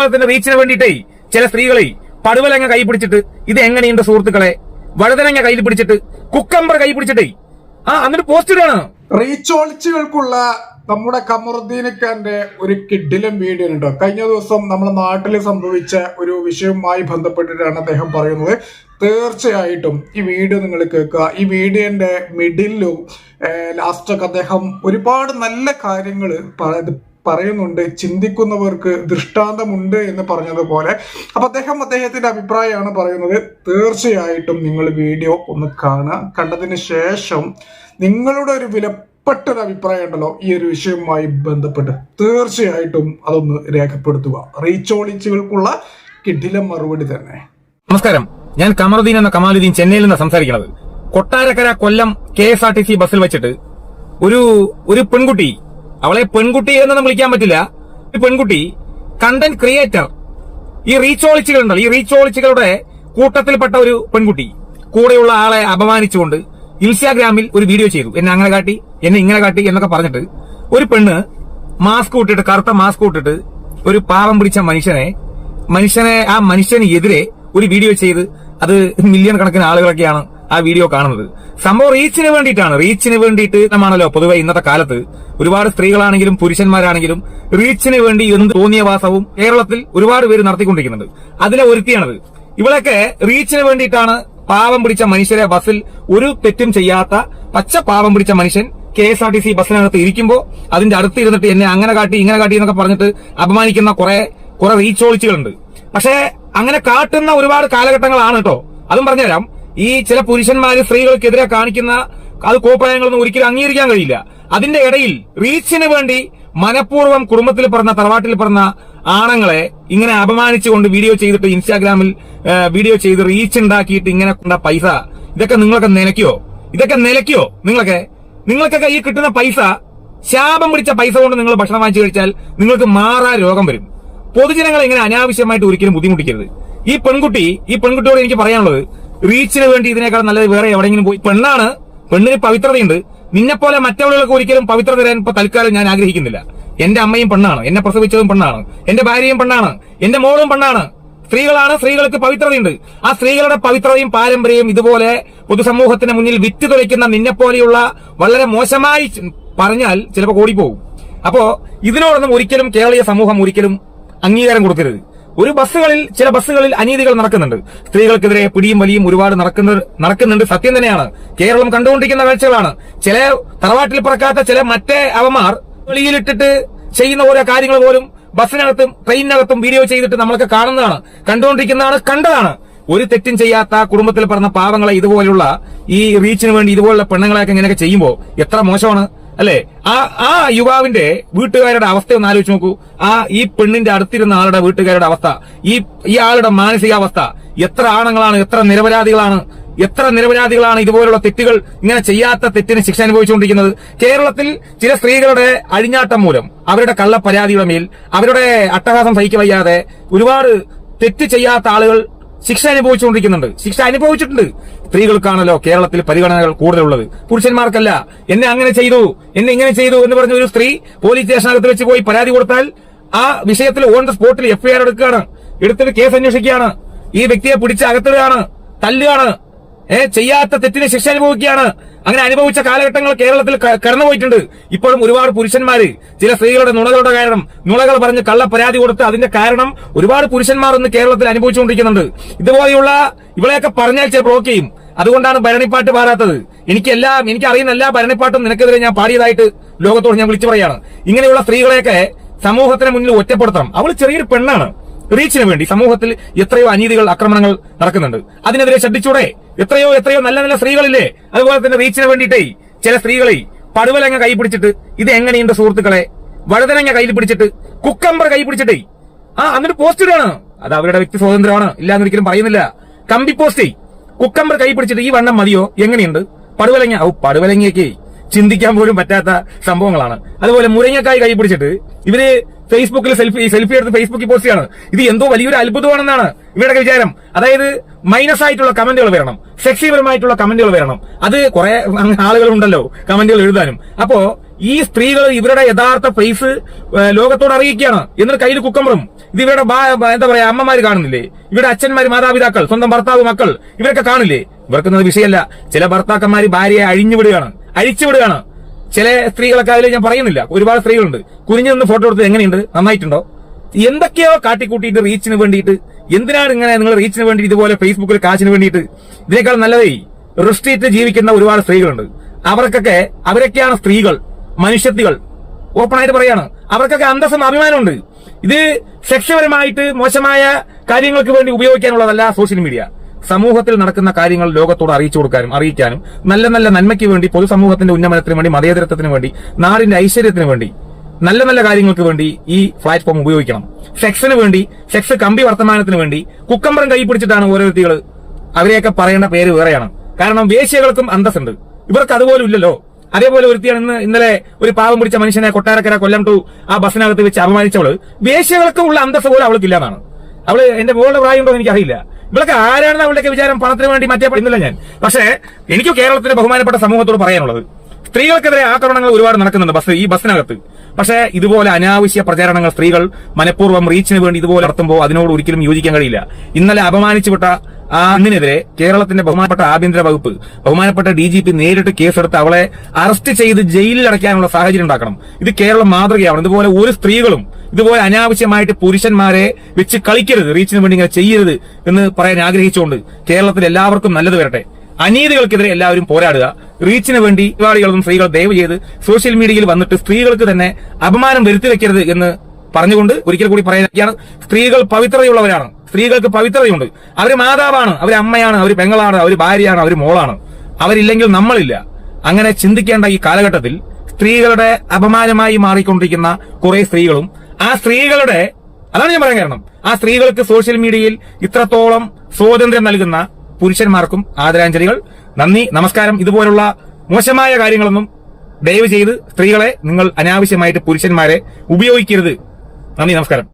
അതുപോലെ തന്നെ റീച്ചിന് വേണ്ടിയിട്ടേ ചില സ്ത്രീകളെ പടുവലങ്ങ കൈ പിടിച്ചിട്ട് ഇത് എങ്ങനെയുണ്ട് സുഹൃത്തുക്കളെ, വഴുതനങ്ങ കയ്യിൽ പിടിച്ചിട്ട്, കുക്കമ്പർ കൈ പിടിച്ചിട്ടേ എന്നിട്ട് പോസ്റ്റ് ഇടാണ്. റീച്ചോളിച്ചുകൾക്കുള്ള നമ്മുടെ കമറുദ്ദീനിക്കാന്റെ ഒരു കിഡിലും വീഡിയോ ഉണ്ട്. കഴിഞ്ഞ ദിവസം നമ്മുടെ നാട്ടിൽ സംഭവിച്ച ഒരു വിഷയവുമായി ബന്ധപ്പെട്ടിട്ടാണ് അദ്ദേഹം പറയുന്നത്. തീർച്ചയായിട്ടും ഈ വീഡിയോ നിങ്ങൾ കേൾക്കുക. ഈ വീഡിയോന്റെ മിഡിലും ലാസ്റ്റൊക്കെ അദ്ദേഹം ഒരുപാട് നല്ല കാര്യങ്ങൾ പറയുന്നുണ്ട്. ചിന്തിക്കുന്നവർക്ക് ദൃഷ്ടാന്തമുണ്ട് എന്ന് പറഞ്ഞതുപോലെ. അപ്പൊ അദ്ദേഹത്തിന്റെ അഭിപ്രായമാണ് പറയുന്നത്. തീർച്ചയായിട്ടും നിങ്ങൾ വീഡിയോ ഒന്ന് കാണുക. കണ്ടതിന് ശേഷം നിങ്ങളുടെ ഒരു വിലപ്പെട്ടൊരു അഭിപ്രായം ഉണ്ടല്ലോ ഈ ഒരു വിഷയവുമായി ബന്ധപ്പെട്ട്, തീർച്ചയായിട്ടും അതൊന്ന് രേഖപ്പെടുത്തുക. റീച്ചോളിച്ചുകൾക്കുള്ള കിടിലം മറുപടി തന്നെ. നമസ്കാരം, ഞാൻ കമറുദ്ദീൻ എന്ന കമാലുദ്ദീൻ ചെന്നൈയിൽ നിന്ന് സംസാരിക്കുന്നത്. കൊട്ടാരക്കര കൊല്ലം KSRTC ബസ്സിൽ വെച്ചിട്ട് ഒരു പെൺകുട്ടി, അവളെ പെൺകുട്ടി എന്നൊന്നും വിളിക്കാൻ പറ്റില്ല, ഒരു പെൺകുട്ടി കണ്ടന്റ് ക്രിയേറ്റർ, ഈ റീച്ചോളിച്ചുകളുണ്ടല്ലോ, ഈ റീച്ചോളിച്ചുകളുടെ കൂട്ടത്തിൽപ്പെട്ട ഒരു പെൺകുട്ടി കൂടെയുള്ള ആളെ അപമാനിച്ചുകൊണ്ട് ഇൻസ്റ്റാഗ്രാമിൽ ഒരു വീഡിയോ ചെയ്തു. എന്നെ അങ്ങനെ കാട്ടി, എന്നെ ഇങ്ങനെ കാട്ടി എന്നൊക്കെ പറഞ്ഞിട്ട് ഒരു പെണ്ണ് മാസ്ക് ഇട്ടിട്ട്, കറുത്ത മാസ്ക് ഇട്ടിട്ട് ഒരു പാവം പിടിച്ച ആ മനുഷ്യന് എതിരെ ഒരു വീഡിയോ ചെയ്ത് അത് മില്യൺ കണക്കിന് ആളുകളൊക്കെയാണ് ആ വീഡിയോ കാണുന്നത്. സംഭവം റീച്ചിന് വേണ്ടിയിട്ട് നമ്മളാണല്ലോ പൊതുവെ ഇന്നത്തെ കാലത്ത് ഒരുപാട് സ്ത്രീകളാണെങ്കിലും പുരുഷന്മാരാണെങ്കിലും റീച്ചിന് വേണ്ടി എന്ത് തോന്നിയവാസവും കേരളത്തിൽ ഒരുപാട് പേര് നടത്തിക്കൊണ്ടിരിക്കുന്നുണ്ട്. അതിലെ ഒരുത്തിയാണത്. ഇവളൊക്കെ റീച്ചിന് വേണ്ടിയിട്ടാണ് പാവം പിടിച്ച മനുഷ്യരെ, ബസ്സിൽ ഒരു തെറ്റും ചെയ്യാത്ത പച്ച പാവം പിടിച്ച മനുഷ്യൻ KSRTC ബസ്സിനകത്ത് ഇരിക്കുമ്പോ അതിന്റെ അടുത്ത് ഇരുന്നിട്ട് എന്നെ അങ്ങനെ കാട്ടി ഇങ്ങനെ കാട്ടി എന്നൊക്കെ പറഞ്ഞിട്ട് അപമാനിക്കുന്ന കുറെ റീച്ചോളിച്ചുകളുണ്ട്. പക്ഷെ അങ്ങനെ കാട്ടുന്ന ഒരുപാട് കാലഘട്ടങ്ങളാണ് കേട്ടോ. അതും പറഞ്ഞുതരാം. ഈ ചില പുരുഷന്മാര് സ്ത്രീകൾക്കെതിരെ കാണിക്കുന്ന അത് കോപ്രായങ്ങളൊന്നും ഒരിക്കലും അംഗീകരിക്കാൻ കഴിയില്ല. അതിന്റെ ഇടയിൽ റീച്ചിന് വേണ്ടി മനഃപൂർവ്വം കുടുംബത്തിൽ പറഞ്ഞ, തറവാട്ടിൽ പറഞ്ഞ ആണുങ്ങളെ ഇങ്ങനെ അപമാനിച്ചുകൊണ്ട് വീഡിയോ ചെയ്തിട്ട് ഇൻസ്റ്റാഗ്രാമിൽ വീഡിയോ ചെയ്ത് റീച്ച് ഉണ്ടാക്കിയിട്ട് ഇങ്ങനെ കൊണ്ട പൈസ, ഇതൊക്കെ നിലയ്ക്കോ? നിങ്ങൾക്കൊക്കെ ഈ കിട്ടുന്ന പൈസ, ശാപം പിടിച്ച പൈസ കൊണ്ട് നിങ്ങൾ ഭക്ഷണം വാങ്ങിച്ചു കഴിച്ചാൽ നിങ്ങൾക്ക് മാറാ രോഗം വരും. പൊതുജനങ്ങളെ ഇങ്ങനെ അനാവശ്യമായിട്ട് ഒരിക്കലും ബുദ്ധിമുട്ടിക്കരുത്. ഈ പെൺകുട്ടിയോട് എനിക്ക് പറയാനുള്ളത്, റീച്ചിന് വേണ്ടി ഇതിനേക്കാൾ നല്ലത് വേറെ എവിടെയെങ്കിലും പോയി, പെണ്ണിന് പവിത്രതയുണ്ട്. നിന്നെപ്പോലെ മറ്റവളുകൾക്ക് ഒരിക്കലും പവിത്രത തരാൻ ഇപ്പൊ തൽക്കാലം ഞാൻ ആഗ്രഹിക്കുന്നില്ല. എന്റെ അമ്മയും പെണ്ണാണ്, എന്നെ പ്രസവിച്ചതും പെണ്ണാണ്, എന്റെ ഭാര്യയും പെണ്ണാണ്, എന്റെ മോളും പെണ്ണാണ്. സ്ത്രീകൾക്ക് പവിത്രതയുണ്ട്. ആ സ്ത്രീകളുടെ പവിത്രതയും പാരമ്പര്യവും ഇതുപോലെ പൊതുസമൂഹത്തിന് മുന്നിൽ വിറ്റ് തുലയ്ക്കുന്ന നിന്നെപ്പോലെയുള്ള വളരെ മോശമായി പറഞ്ഞാൽ ചിലപ്പോൾ ഓടിപ്പോകും. അപ്പോ ഇതിനോടൊന്നും ഒരിക്കലും കേരളീയ സമൂഹം ഒരിക്കലും അംഗീകാരം കൊടുക്കരുത്. ചില ബസ്സുകളിൽ അനീതികൾ നടക്കുന്നുണ്ട്. സ്ത്രീകൾക്കെതിരെ പിടിയും വലിയും ഒരുപാട് നടക്കുന്നുണ്ട്. സത്യം തന്നെയാണ്. കേരളം കണ്ടുകൊണ്ടിരിക്കുന്ന കാഴ്ചകളാണ്. ചില തറവാട്ടിൽ പറക്കാത്ത ചില മറ്റേ അവമാർ വെളിയിലിട്ടിട്ട് ചെയ്യുന്ന ഓരോ കാര്യങ്ങൾ പോലും ബസ്സിനകത്തും ട്രെയിനിനകത്തും വീഡിയോ ചെയ്തിട്ട് നമ്മളൊക്കെ കാണുന്നതാണ്, കണ്ടുകൊണ്ടിരിക്കുന്നതാണ്, കണ്ടതാണ്. ഒരു തെറ്റും ചെയ്യാത്ത കുടുംബത്തിൽ പറഞ്ഞ പാവങ്ങളെ ഇതുപോലുള്ള ഈ റീച്ചിന് വേണ്ടി ഇതുപോലുള്ള പെണ്ണുങ്ങളെയൊക്കെ ഇങ്ങനെയൊക്കെ ചെയ്യുമ്പോ എത്ര മോശമാണ് അല്ലെ? ആ യുവാവിന്റെ വീട്ടുകാരുടെ അവസ്ഥ ഒന്ന് ആലോചിച്ച് നോക്കൂ. ഈ പെണ്ണിന്റെ അടുത്തിരുന്ന ആളുടെ വീട്ടുകാരുടെ അവസ്ഥ, ഈ ആളുടെ മാനസികാവസ്ഥ. എത്ര ആണുങ്ങളാണ്, എത്ര നിരപരാധികളാണ് ഇതുപോലുള്ള തെറ്റുകൾ, ഇങ്ങനെ ചെയ്യാത്ത തെറ്റിന് ശിക്ഷ അനുഭവിച്ചുകൊണ്ടിരിക്കുന്നത്. കേരളത്തിൽ ചില സ്ത്രീകളുടെ അഴിഞ്ഞാട്ടം മൂലം, അവരുടെ കള്ളപ്പരാതിയുടെ മേൽ, അവരുടെ അട്ടഹാസം സഹിക്കവയ്യാതെ ഒരുപാട് തെറ്റ് ചെയ്യാത്ത ആളുകൾ ശിക്ഷ അനുഭവിച്ചിട്ടുണ്ട്. സ്ത്രീകൾക്കാണല്ലോ കേരളത്തിൽ പരിഗണനകൾ കൂടുതലുള്ളത്, പുരുഷന്മാർക്കല്ല. എന്നെ അങ്ങനെ ചെയ്തു, എന്നെ ഇങ്ങനെ ചെയ്തു എന്ന് പറഞ്ഞ ഒരു സ്ത്രീ പോലീസ് സ്റ്റേഷനകത്ത് വെച്ച് പോയി പരാതി കൊടുത്താൽ ആ വിഷയത്തിൽ ഓൺ ദ സ്പോട്ടിൽ FIR എടുത്തിട്ട് കേസ് അന്വേഷിക്കുകയാണ്. ഈ വ്യക്തിയെ പിടിച്ച് അകത്തിടുകയാണ്, തല്ലുകയാണ്, ചെയ്യാത്ത തെറ്റിന് ശിക്ഷ അനുഭവിക്കുകയാണ്. അങ്ങനെ അനുഭവിച്ച കാലഘട്ടങ്ങൾ കേരളത്തിൽ കടന്നുപോയിട്ടുണ്ട്. ഇപ്പോഴും ഒരുപാട് പുരുഷന്മാര് ചില സ്ത്രീകളുടെ നുണകൾ പറഞ്ഞ് കള്ള പരാതി കൊടുത്ത് അതിന്റെ കാരണം ഒരുപാട് പുരുഷന്മാർ ഇന്ന് കേരളത്തിൽ അനുഭവിച്ചുകൊണ്ടിരിക്കുന്നുണ്ട്. ഇതുപോലെയുള്ള ഇവളെയൊക്കെ പറഞ്ഞാൽ ചില ബ്ലോക്ക് ചെയ്യും. അതുകൊണ്ടാണ് ഭരണിപ്പാട്ട് പാടാത്തത്. എനിക്കറിയുന്ന എല്ലാ ഭരണിപ്പാട്ടും നിനക്കെതിരെ ഞാൻ പാടിയതായിട്ട് ലോകത്തോട് ഞാൻ വിളിച്ചു പറയാണ്. ഇങ്ങനെയുള്ള സ്ത്രീകളെയൊക്കെ സമൂഹത്തിന് മുന്നിൽ ഒറ്റപ്പെടുത്തണം. അവൾ ചെറിയൊരു പെണ്ണാണ്. റീച്ചിന് വേണ്ടി സമൂഹത്തിൽ എത്രയോ അനീതികൾ, ആക്രമണങ്ങൾ നടക്കുന്നുണ്ട്. അതിനെതിരെ ശ്രദ്ധിച്ചൂടെ? എത്രയോ നല്ല സ്ത്രീകളില്ലേ? അതുപോലെ തന്നെ റീച്ചിന് വേണ്ടിയിട്ടേ ചില സ്ത്രീകളെ പടുവലങ്ങ കൈ പിടിച്ചിട്ട് ഇത് എങ്ങനെയുണ്ട് സുഹൃത്തുക്കളെ, വഴുതനങ്ങ കയ്യിൽ പിടിച്ചിട്ട്, കുക്കമ്പർ കൈ പിടിച്ചിട്ടേ എന്നിട്ട് പോസ്റ്റ് ഇടാണ്. അത് അവരുടെ വ്യക്തി സ്വാതന്ത്ര്യമാണ്, ഇല്ലാന്ന് ഒരിക്കലും പറയുന്നില്ല. കമ്പി പോസ്റ്റേ കുക്കമ്പർ കൈ പിടിച്ചിട്ട് ഈ വണ്ണം മതിയോ, എങ്ങനെയുണ്ട് പടുവലങ്ങയൊക്കെ ചിന്തിക്കാൻ പോലും പറ്റാത്ത സംഭവങ്ങളാണ്. അതുപോലെ മുരിങ്ങക്കായ് കൈ പിടിച്ചിട്ട് ഇവര് ഫേസ്ബുക്കിൽ സെൽഫി എടുത്ത് ഫേസ്ബുക്കിൽ പോസ്റ്റ് ചെയ്യാണ്. ഇത് എന്തോ വലിയൊരു അത്ഭുതമാണെന്നാണ് ഇവരുടെ വിചാരം. അതായത് മൈനസ് ആയിട്ടുള്ള കമന്റുകൾ വരണം, സെക്സിപരമായിട്ടുള്ള കമന്റുകൾ വരണം. അത് കുറെ ആളുകളുണ്ടല്ലോ കമന്റുകൾ എഴുതാനും. അപ്പോ ഈ സ്ത്രീകൾ ഇവരുടെ യഥാർത്ഥ ഫേസ് ലോകത്തോട് അറിയിക്കുകയാണ്. എന്നിട്ട് കയ്യിൽ കുക്കമ്പറും. ഇത് ഇവരുടെ എന്താ പറയാ അമ്മമാര് കാണുന്നില്ലേ, ഇവരുടെ അച്ഛന്മാര്, മാതാപിതാക്കൾ, സ്വന്തം ഭർത്താവ്, മക്കൾ, ഇവരൊക്കെ കാണില്ലേ? ഇവർക്കുന്നത് വിഷയമല്ല. ചില ഭർത്താക്കന്മാര് ഭാര്യയെ അഴിച്ചുവിടുകയാണ്. ചില സ്ത്രീകളൊക്കെ അതിൽ ഞാൻ പറയുന്നില്ല, ഒരുപാട് സ്ത്രീകളുണ്ട്. കുനിഞ്ഞു നിന്ന് ഫോട്ടോ എടുത്ത് എങ്ങനെയുണ്ട്, നന്നായിട്ടുണ്ടോ? എന്തൊക്കെയോ കാട്ടിക്കൂട്ടിയിട്ട് റീച്ചിന് വേണ്ടിയിട്ട്. എന്തിനാണ് ഇങ്ങനെ നിങ്ങൾ റീച്ചിന് വേണ്ടി ഇതുപോലെ ഫേസ്ബുക്കിൽ കാശിന് വേണ്ടിയിട്ട്? ഇതിനേക്കാൾ നല്ലതേ റിസ്ട്രീറ്റ് ജീവിക്കുന്ന ഒരുപാട് സ്ത്രീകളുണ്ട്. അവരൊക്കെയാണ് സ്ത്രീകൾ, മനുഷ്യത്തികൾ. ഓപ്പണായിട്ട് പറയാണ്, അവർക്കൊക്കെ അന്തസ്സും അഭിമാനമുണ്ട്. ഇത് സെക്സ്പരമായിട്ട് മോശമായ കാര്യങ്ങൾക്ക് വേണ്ടി ഉപയോഗിക്കാനുള്ളതല്ല സോഷ്യൽ മീഡിയ. സമൂഹത്തിൽ നടക്കുന്ന കാര്യങ്ങൾ ലോകത്തോട് അറിയിക്കാനും നല്ല നല്ല നന്മയ്ക്ക് വേണ്ടി, പൊതുസമൂഹത്തിന്റെ ഉന്നമനത്തിന് വേണ്ടി, മതേതരത്വത്തിന് വേണ്ടി, നാടിന്റെ ഐശ്വര്യത്തിന് വേണ്ടി, നല്ല നല്ല കാര്യങ്ങൾക്ക് വേണ്ടി ഈ പ്ലാറ്റ്ഫോം ഉപയോഗിക്കണം. സെക്സിന് വേണ്ടി, സെക്സ് കമ്പി വർത്തമാനത്തിന് വേണ്ടി കുക്കമ്പറം കൈ പിടിച്ചിട്ടാണ് ഓരോ വ്യക്തികൾ. അവരെയൊക്കെ പറയേണ്ട പേര് വേറെയാണ്. കാരണം വേശ്യകൾക്കും അന്തസ്സുണ്ട്, ഇവർക്ക് അതുപോലും ഇല്ലല്ലോ. അതേപോലെ ഒരുത്തിയാണ് ഇന്നലെ ഒരു പാവം പിടിച്ച മനുഷ്യനെ കൊട്ടാരക്കര കൊല്ലം ടു ആ ബസ്സിനകത്ത് വെച്ച് അപമാനിച്ചവള്. വേശ്യകൾക്ക് ഉള്ള അന്തസ് പോലും അവൾക്കില്ലെന്നാണ്. അവള് എന്റെ മോളുടെ പ്രായമുണ്ടോ എന്ന് എനിക്കറിയില്ല. ഇവളൊക്കെ ആരാണെന്ന് അവളുടെയൊക്കെ വിചാരം? പണത്തിന് വേണ്ടി മറ്റേ പറയുന്നില്ല ഞാൻ. പക്ഷേ എനിക്ക് കേരളത്തിലെ ബഹുമാനപ്പെട്ട സമൂഹത്തോട് പറയാനുള്ളത്, സ്ത്രീകൾക്കെതിരെ ആക്രമണങ്ങൾ ഒരുപാട് നടക്കുന്നുണ്ട് ഈ ബസ്സിനകത്ത്. പക്ഷേ ഇതുപോലെ അനാവശ്യ പ്രചാരണങ്ങൾ സ്ത്രീകൾ മനഃപൂർവ്വം റീച്ചിന് വേണ്ടി ഇതുപോലെ നടത്തുമ്പോൾ അതിനോട് ഒരിക്കലും യോജിക്കാൻ കഴിയില്ല. ഇന്നലെ അപമാനിച്ചുവിട്ട ആ അന്നിനെതിരെ കേരളത്തിന്റെ ബഹുമാനപ്പെട്ട ആഭ്യന്തര വകുപ്പ്, ബഹുമാനപ്പെട്ട DGP നേരിട്ട് കേസെടുത്ത് അവളെ അറസ്റ്റ് ചെയ്ത് ജയിലിൽ അടയ്ക്കാനുള്ള സാഹചര്യം ഉണ്ടാക്കണം. ഇത് കേരളം മാതൃകയാണ്. ഇതുപോലെ ഒരു സ്ത്രീകളും ഇതുപോലെ അനാവശ്യമായിട്ട് പുരുഷന്മാരെ വെച്ച് കളിക്കരുത്, റീച്ചിന് വേണ്ടി ഇങ്ങനെ ചെയ്യരുത് എന്ന് പറയാൻ ആഗ്രഹിച്ചുകൊണ്ട് കേരളത്തിൽ എല്ലാവർക്കും നല്ലത് വരട്ടെ. അനീതികൾക്കെതിരെ എല്ലാവരും പോരാടുക. റീച്ചിന് വേണ്ടി പരിപാടികളൊന്നും സ്ത്രീകൾ ദയവ് ചെയ്ത് സോഷ്യൽ മീഡിയയിൽ വന്നിട്ട് സ്ത്രീകൾക്ക് തന്നെ അപമാനം വരുത്തി വെക്കരുത് എന്ന് പറഞ്ഞുകൊണ്ട് ഒരിക്കൽ കൂടി പറയാനൊക്കെയാണ്. സ്ത്രീകൾ പവിത്രതയുള്ളവരാണ്, സ്ത്രീകൾക്ക് പവിത്രതയുണ്ട്. അവര് മാതാവാണ്, അവര് അമ്മയാണ്, അവര് പെങ്ങളാണ്, അവര് ഭാര്യയാണ്, അവര് മോളാണ്. അവരില്ലെങ്കിൽ നമ്മളില്ല. അങ്ങനെ ചിന്തിക്കേണ്ട ഈ കാലഘട്ടത്തിൽ സ്ത്രീകളുടെ അപമാനമായി മാറിക്കൊണ്ടിരിക്കുന്ന കുറെ സ്ത്രീകളും ആ സ്ത്രീകളുടെ, അതാണ് ഞാൻ പറയാൻ കാരണം, ആ സ്ത്രീകൾക്ക് സോഷ്യൽ മീഡിയയിൽ ഇത്രത്തോളം സ്വാതന്ത്ര്യം നൽകുന്ന പുരുഷന്മാർക്കും ആദരാഞ്ജലികൾ. നന്ദി, നമസ്കാരം. ഇതുപോലുള്ള മോശമായ കാര്യങ്ങളൊന്നും ദയവ് ചെയ്ത് സ്ത്രീകളെ നിങ്ങൾ അനാവശ്യമായിട്ട് പുരുഷന്മാരെ ഉപയോഗിക്കരുത്. നന്ദി, നമസ്കാരം.